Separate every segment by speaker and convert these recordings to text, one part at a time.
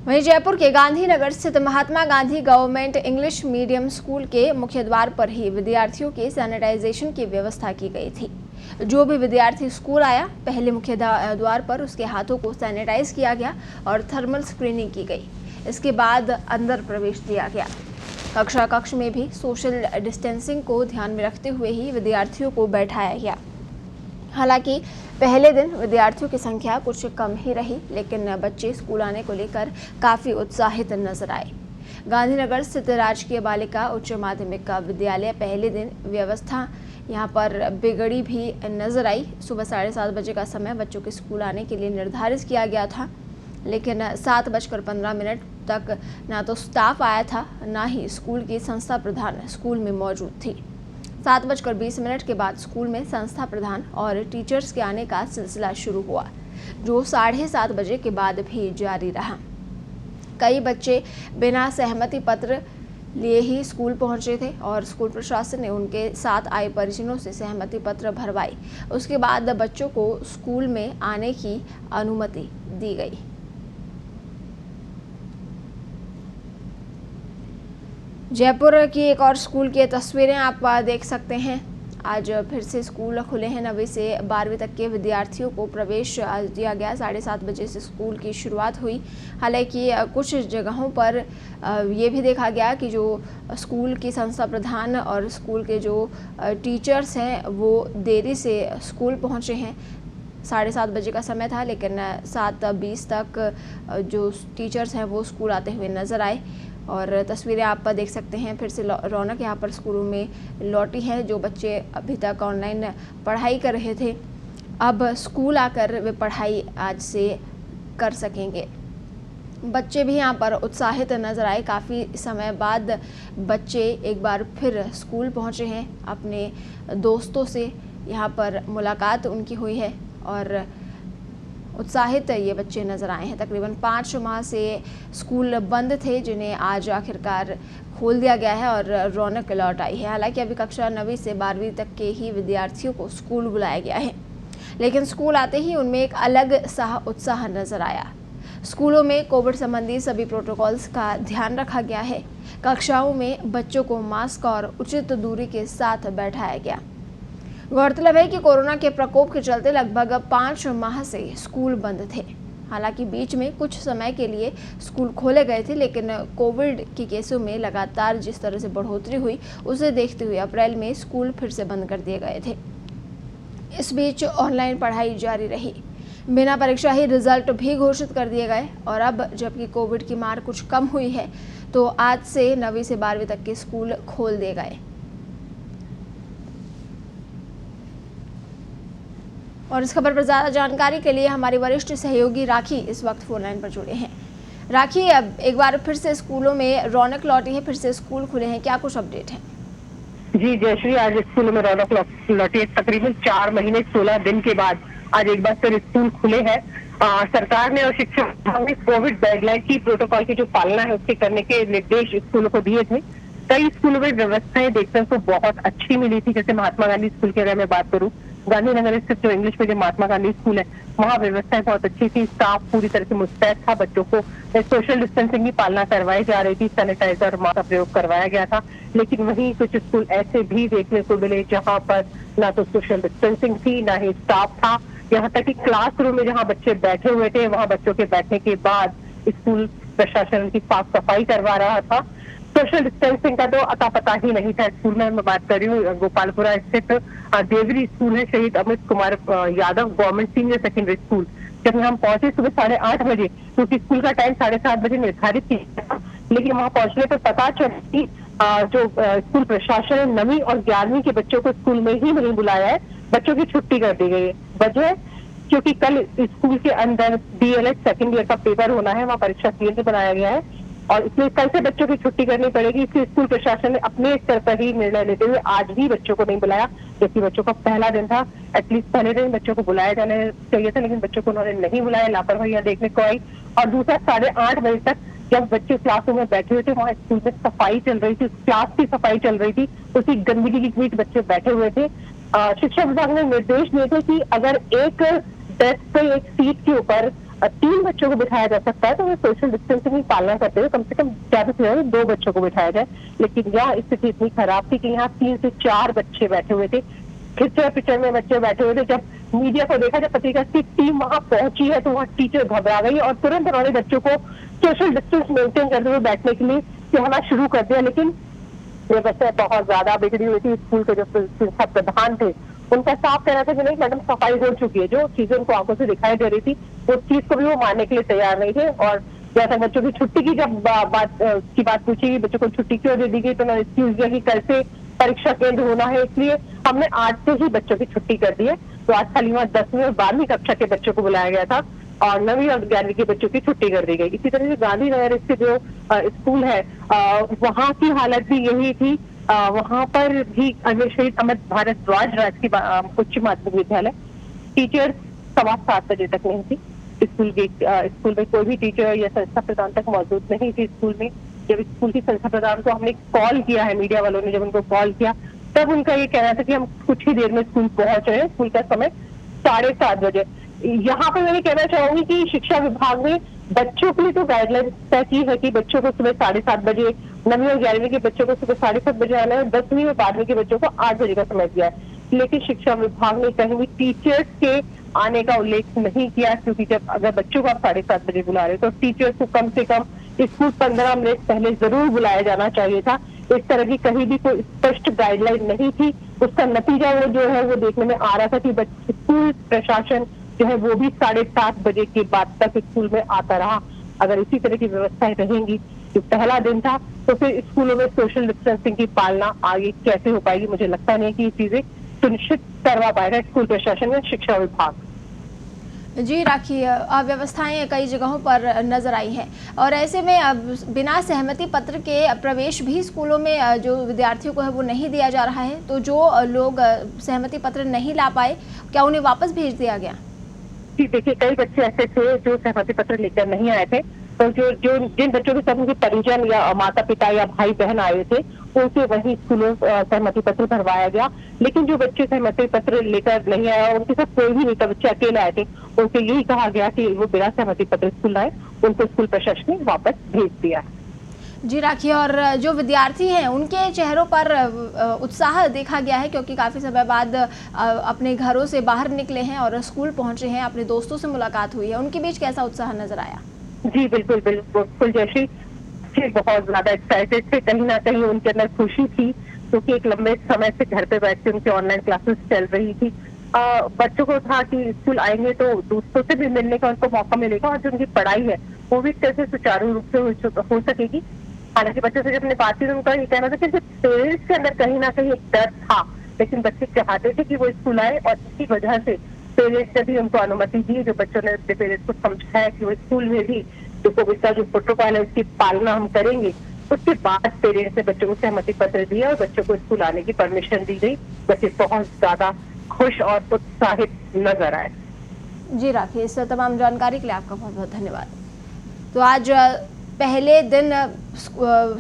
Speaker 1: वहीं जयपुर के गांधीनगर स्थित Mahatma Gandhi government English medium school के मुख्य द्वार पर ही विद्यार्थियों के सैनिटाइजेशन की व्यवस्था की गई थी। जो भी विद्यार्थी स्कूल आया, पहले मुख्य द्वार पर उसके हाथों को सैनिटाइज किया गया और थर्मल स्क्रीनिंग की गई। इसके बाद अंदर प्रवेश दिया गया। कक्षा कक्ष में भी सोशल डिस्टेंसिंग को ध्यान में रखते हुए ही विद्यार्थियों को बैठाया गया। हालांकि पहले दिन विद्यार्थियों की संख्या कुछ कम ही रही, लेकिन बच्चे स्कूल आने को लेकर काफी उत्साहित नजर आए। गांधीनगर स्थित राजकीय बालिका उच्च माध्यमिक विद्यालय पहले दिन व्यवस्था यहां पर बिगड़ी भी नजर आई। सुबह 7:30 बजे का समय बच्चों के स्कूल आने के लिए निर्धारित किया गया था, लेकिन 7:15 तक ना तो स्टाफ आया था, ना ही स्कूल की संस्था प्रधान स्कूल में मौजूद थी। 7:20 के बाद स्कूल में संस्था प्रधान और टीचर्स के आने का सिलसिला शुरू हुआ, जो 7:30 बजे के बाद भी जारी रहा। कई बच्चे बिना सहमति पत्र लिए ही स्कूल पहुंचे थे और स्कूल प्रशासन ने उनके साथ आए परिजनों से सहमति पत्र भरवाई। उसके बाद बच्चों को स्कूल में आने की अनुमति दी गई। जयपुर की एक और स्कूल की तस्वीरें आप देख सकते हैं। आज फिर से स्कूल खुले हैं। 9वीं से 12वीं तक के विद्यार्थियों को प्रवेश आज दिया गया। 7:30 बजे से स्कूल की शुरुआत हुई। हालांकि कुछ जगहों पर ये भी देखा गया कि जो स्कूल की संस्था प्रधान और स्कूल के जो टीचर्स हैं वो देरी से स्कूल पहुंचे हैं। 7:30 बजे का समय था, लेकिन 7:20 तक जो टीचर्स हैं वो स्कूल आते हुए नजर आए। और तस्वीरें आप देख सकते हैं। फिर से रौनक यहाँ पर स्कूलों में लौटी है। जो बच्चे अभी तक ऑनलाइन पढ़ाई कर रहे थे, अब स्कूल आकर वे पढ़ाई आज से कर सकेंगे। बच्चे भी यहाँ पर उत्साहित नजर आए। काफ़ी समय बाद बच्चे एक बार फिर स्कूल पहुँचे हैं। अपने दोस्तों से यहाँ पर मुलाकात उनकी हुई है और उत्साहित ये बच्चे नजर आए हैं। तकरीबन 5 माह से स्कूल बंद थे, जिन्हें आज आखिरकार खोल दिया गया है और रौनक लौट आई है। हालांकि अभी कक्षा 9वीं से 12वीं तक के ही विद्यार्थियों को स्कूल बुलाया गया है, लेकिन स्कूल आते ही उनमें एक अलग सा उत्साह नजर आया। स्कूलों में कोविड संबंधी सभी प्रोटोकॉल्स का ध्यान रखा गया है। कक्षाओं में बच्चों को मास्क और उचित दूरी के साथ बैठाया गया। गौरतलब है कि कोरोना के प्रकोप के चलते लगभग 5 माह से स्कूल बंद थे। हालांकि बीच में कुछ समय के लिए स्कूल खोले गए थे, लेकिन कोविड के केसों में लगातार जिस तरह से बढ़ोतरी हुई, उसे देखते हुए अप्रैल में स्कूल फिर से बंद कर दिए गए थे। इस बीच ऑनलाइन पढ़ाई जारी रही। बिना परीक्षा ही रिजल्ट भी घोषित कर दिए गए और अब जबकि कोविड की मार कुछ कम हुई है, तो आज से 9वीं से 12वीं तक के स्कूल खोल दिए गए। और इस खबर पर ज़्यादा जानकारी के लिए हमारी वरिष्ठ सहयोगी राखी इस वक्त फोन लाइन पर जुड़े हैं। राखी, अब एक बार फिर से स्कूलों में रौनक लौटी है, फिर से स्कूल खुले हैं, क्या कुछ अपडेट है?
Speaker 2: जी जयश्री, आज स्कूलों में रौनक लौटी है। तकरीबन 4 महीने 16 दिन के बाद आज एक बार फिर स्कूल खुले हैं। सरकार ने और शिक्षा विभाग ने कोविड गाइडलाइन की प्रोटोकॉल की जो पालना है उसके करने के निर्देश स्कूलों को दिए थे। कई स्कूलों में व्यवस्थाएं देखने को बहुत अच्छी मिली थी। जैसे महात्मा गांधी स्कूल की अगर मैं बात करूं, गांधीनगर स्थित जो English medium Mahatma Gandhi school है, वहाँ व्यवस्थाएं बहुत अच्छी थी। स्टाफ पूरी तरह से मुस्तैद था। बच्चों को सोशल डिस्टेंसिंग की पालना करवाई जा रही थी। सैनिटाइजर मास्क का प्रयोग करवाया गया था। लेकिन वहीं कुछ स्कूल ऐसे भी देखने को मिले जहाँ पर ना तो सोशल डिस्टेंसिंग थी, ना ही स्टाफ था। यहाँ तक कि क्लासरूम में जहाँ बच्चे बैठे हुए थे, वहाँ बच्चों के बैठने के बाद स्कूल प्रशासन की साफ सफाई करवा रहा था। सोशल डिस्टेंसिंग का तो अता पता ही नहीं था। स्कूल में मैं बात कर रही हूँ, गोपालपुरा स्थित देवरी स्कूल है, शहीद Amit Kumar Yadav government senior secondary school. जब हम पहुंचे सुबह 8:30 बजे, क्योंकि स्कूल का टाइम 7:30 बजे निर्धारित किया था, लेकिन वहां पहुंचने पर पता चला कि जो स्कूल प्रशासन ने 9वीं और 11वीं के बच्चों को स्कूल में ही नहीं बुलाया है, बच्चों की छुट्टी कर दी गई है। वजह क्योंकि कल स्कूल के अंदर DLED सेकेंड ईयर का पेपर होना है, वहाँ परीक्षा केंद्र बनाया गया है और इसलिए कल से बच्चों की छुट्टी करनी पड़ेगी। इसलिए स्कूल प्रशासन ने अपने स्तर पर ही निर्णय लेते हुए आज भी बच्चों को नहीं बुलाया, जबकि बच्चों का पहला दिन था। एटलीस्ट पहले दिन बच्चों को बुलाया जाना चाहिए था, लेकिन बच्चों को उन्होंने नहीं बुलाया। लापरवाही देखने को आई। और दूसरा, 8:30 बजे तक जब बच्चे क्लासों में बैठे हुए थे, वहाँ स्कूल में सफाई चल रही थी, क्लास की सफाई चल रही थी, उसी गंदगी के बीच बच्चे बैठे हुए थे। शिक्षा विभाग ने निर्देश दिए थे कि अगर एक डेस्क पे एक सीट के ऊपर 3 बच्चों को बिठाया जा सकता है तो वो सोशल डिस्टेंसिंग की पालना करते हुए कम से कम ज्यादा से ज्यादा 2 बच्चों को बिठाया जाए। लेकिन यहाँ स्थिति इतनी खराब थी कि यहाँ 3 से 4 बच्चे बैठे हुए थे, खिचड़ पिचड़ में बच्चे बैठे हुए थे। जब मीडिया को देखा, जब पत्रिका की टीम वहां पहुंची है तो वहां टीचर घबरा गई और तुरंत उन्होंने बच्चों को सोशल डिस्टेंस मेंटेन करते हुए बैठने के लिए कहना शुरू कर दिया। लेकिन व्यवस्था बहुत ज्यादा बिगड़ी हुई थी। स्कूल के जो संस्था प्रधान थे उनका साफ कहना था कि नहीं मैडम, सफाई हो चुकी है। जो चीजें उनको आंखों से दिखाई दे रही थी उस चीज को भी वो मानने के लिए तैयार नहीं थे। और जैसा बच्चों की छुट्टी की जब बात पूछी कि बच्चों को छुट्टी क्यों दे दी गई, तो उन्होंने एक्सक्यूज दिया कि कल से परीक्षा केंद्र होना है, इसलिए हमने आज से ही बच्चों की छुट्टी कर दी है। तो आज खाली वहाँ 10वीं और 12वीं कक्षा के बच्चों को बुलाया गया था और 9वीं और 11वीं के बच्चों की छुट्टी कर दी गई। इसी तरह से गांधीनगर स्थित जो स्कूल है वहाँ की हालत भी यही थी। वहां पर भी शहीद अमर भारद्वाज राजकीय उच्च माध्यमिक विद्यालय टीचर्स 7:15 बजे तक नहीं थी। स्कूल में कोई भी टीचर या संस्था प्रधान तक मौजूद नहीं थी। स्कूल में जब स्कूल की संस्था प्रधान को हमने कॉल किया है, मीडिया वालों ने जब उनको कॉल किया, तब उनका ये कहना था कि हम कुछ ही देर में स्कूल पहुंच रहे हैं। स्कूल का समय 7:30 बजे। यहाँ पे मैं कहना चाहूंगी कि शिक्षा विभाग ने बच्चों के लिए तो गाइडलाइन तय की है कि बच्चों को सुबह 7:30 बजे, 9वीं और 11वीं के बच्चों को सुबह 7:30 बजे आना है, 10वीं और 12वीं के बच्चों को 8 बजे का समय दिया है। लेकिन शिक्षा विभाग ने कहीं भी टीचर्स के आने का उल्लेख नहीं किया, क्योंकि जब अगर बच्चों को आप 7:30 बजे बुला रहे तो टीचर्स को कम से कम स्कूल 15 मिनट पहले जरूर बुलाया जाना चाहिए था। इस तरह की कहीं भी कोई स्पष्ट गाइडलाइन नहीं थी। उसका नतीजा वो जो है वो देखने में आ रहा था कि स्कूल प्रशासन जो है वो भी 7:30 बजे के बाद तक स्कूल में आता रहा। अगर इसी तरह की व्यवस्थाएं रहेंगी, जो पहला दिन था, तो फिर स्कूलों में सोशल डिस्टेंसिंग की पालना आगे कैसे हो पाएगी? मुझे लगता नहीं कि ये चीजें सुनिश्चित करवा पाएगा स्कूल प्रशासन या शिक्षा विभाग।
Speaker 1: जी राखी, अव्यवस्थाएं कई जगहों पर नजर आई हैं और ऐसे में अब बिना सहमति पत्र के प्रवेश भी स्कूलों में जो विद्यार्थियों को है वो नहीं दिया जा रहा है। तो जो लोग सहमति पत्र नहीं ला पाए, क्या उन्हें वापस भेज दिया गया?
Speaker 2: जी देखिए, कई बच्चे ऐसे थे जो सहमति पत्र लेकर नहीं आए थे। तो जिन बच्चों के साथ उनके परिजन या माता पिता या भाई बहन आए थे उनसे वही स्कूलों सहमति पत्र भरवाया गया। लेकिन जो बच्चे सहमति पत्र लेकर नहीं आया, उनके साथ कोई भी नहीं था, बच्चे अकेले आए थे, उनसे यही कहा गया कि वो बिना सहमति पत्र स्कूल आए। उनको स्कूल प्रशासन ने वापस भेज दिया।
Speaker 1: जी राखी, और जो विद्यार्थी हैं उनके चेहरों पर उत्साह देखा गया है, क्योंकि काफ़ी समय बाद अपने घरों से बाहर निकले हैं और स्कूल पहुंचे हैं, अपने दोस्तों से मुलाकात हुई है। उनके बीच कैसा उत्साह नजर आया?
Speaker 2: जी बिल्कुल बिल्कुल जयश्री, बहुत ज्यादा एक्साइटेड थे। कहीं ना कहीं उनके अंदर खुशी थी, क्योंकि एक लंबे समय से घर पे बैठ के उनकी ऑनलाइन क्लासेस चल रही थी। बच्चों को था कि स्कूल आएंगे तो दोस्तों से भी मिलने का उनको मौका मिलेगा और जो उनकी पढ़ाई है वो भी कैसे सुचारू रूप से हो सकेगी। हालांकि बच्चों से जब मैंने बात की तो उनका ये कहना था कि पेरेंट्स के अंदर कहीं ना कहीं एक डर था, लेकिन बच्चे चाहते थे कि वो स्कूल आए और इसी वजह से पेरेंट्स ने भी उनको अनुमति दी। जो बच्चों ने अपने पेरेंट्स को समझाया कि वो स्कूल में भी जो कोविड का जो प्रोटोकॉल है उसकी पालना हम करेंगे, उसके बाद पेरेंट्स ने बच्चों को सहमति पत्र दिया और बच्चों को स्कूल आने की परमिशन दी गई। बच्चे बहुत ज्यादा खुश और उत्साहित नजर आए।
Speaker 1: जी राखी, इस तमाम जानकारी के लिए आपका बहुत बहुत धन्यवाद। तो आज पहले दिन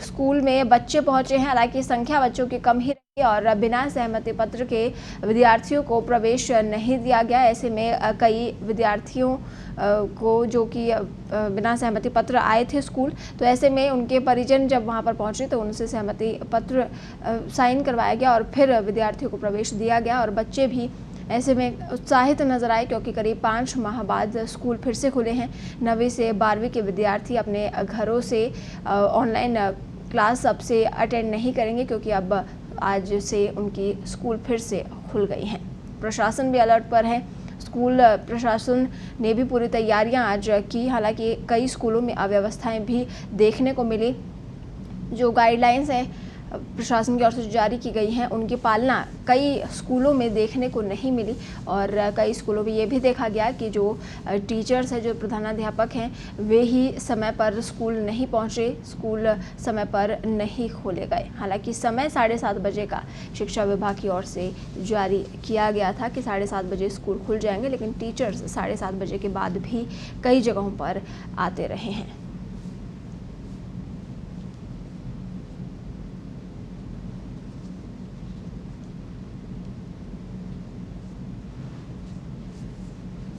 Speaker 1: स्कूल में बच्चे पहुंचे हैं, हालांकि संख्या बच्चों की कम ही रही और बिना सहमति पत्र के विद्यार्थियों को प्रवेश नहीं दिया गया। ऐसे में कई विद्यार्थियों को जो कि बिना सहमति पत्र आए थे स्कूल, तो ऐसे में उनके परिजन जब वहां पर पहुंचे तो उनसे सहमति पत्र साइन करवाया गया और फिर विद्यार्थियों को प्रवेश दिया गया। और बच्चे भी ऐसे में उत्साहित नजर आए, क्योंकि करीब 5 माह बाद स्कूल फिर से खुले हैं। 9वीं से 12वीं के विद्यार्थी अपने घरों से ऑनलाइन क्लास अब से अटेंड नहीं करेंगे, क्योंकि अब आज से उनकी स्कूल फिर से खुल गई हैं। प्रशासन भी अलर्ट पर है। स्कूल प्रशासन ने भी पूरी तैयारियां आज की। हालांकि कई स्कूलों में अव्यवस्थाएं भी देखने को मिली। जो गाइडलाइंस हैं प्रशासन की ओर से जारी की गई हैं, उनकी पालना कई स्कूलों में देखने को नहीं मिली और कई स्कूलों में ये भी देखा गया कि जो टीचर्स हैं, जो प्रधानाध्यापक हैं, वे ही समय पर स्कूल नहीं पहुंचे, स्कूल समय पर नहीं खोले गए। हालांकि समय 7:30 बजे का शिक्षा विभाग की ओर से जारी किया गया था कि 7:30 बजे स्कूल खुल जाएंगे, लेकिन टीचर्स 7:30 बजे के बाद भी कई जगहों पर आते रहे हैं।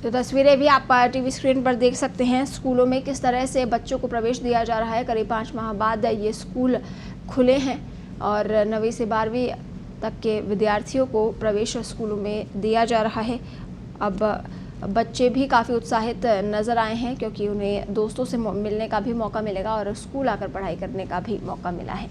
Speaker 1: तो तस्वीरें भी आप टीवी स्क्रीन पर देख सकते हैं। स्कूलों में किस तरह से बच्चों को प्रवेश दिया जा रहा है। करीब 5 माह बाद ये स्कूल खुले हैं और 9वीं से 12वीं तक के विद्यार्थियों को प्रवेश स्कूलों में दिया जा रहा है। अब बच्चे भी काफ़ी उत्साहित नज़र आए हैं क्योंकि उन्हें दोस्तों से मिलने का भी मौका मिलेगा और स्कूल आकर पढ़ाई करने का भी मौका मिला है।